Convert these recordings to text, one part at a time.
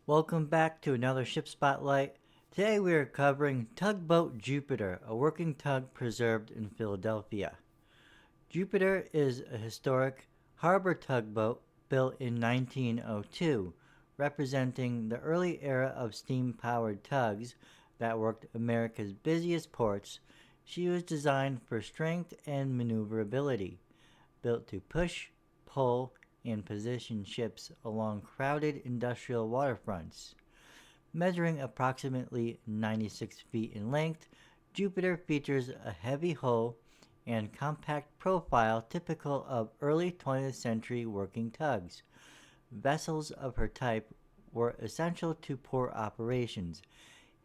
Welcome back to another ship spotlight. Today we are covering Tugboat Jupiter, a working tug preserved in Philadelphia. Jupiter is a historic harbor tugboat built in 1902, representing the early era of steam-powered tugs that worked America's busiest ports. She was designed for strength and maneuverability, built to push, pull, and position ships along crowded industrial waterfronts. Measuring approximately 96 feet in length, Jupiter features a heavy hull and compact profile typical of early 20th century working tugs. Vessels of her type were essential to port operations,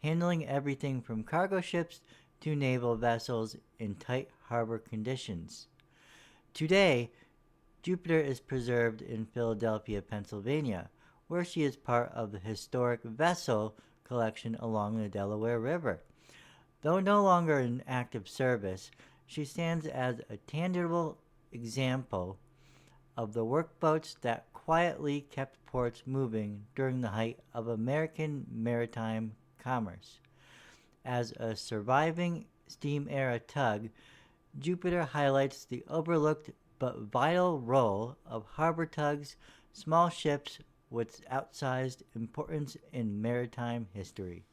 handling everything from cargo ships to naval vessels in tight harbor conditions. Today, Jupiter is preserved in Philadelphia, Pennsylvania, where she is part of the historic vessel collection along the Delaware River. Though no longer in active service, she stands as a tangible example of the workboats that quietly kept ports moving during the height of American maritime commerce. As a surviving steam era tug, Jupiter highlights the overlooked but vital role of harbor tugs, small ships with outsized importance in maritime history.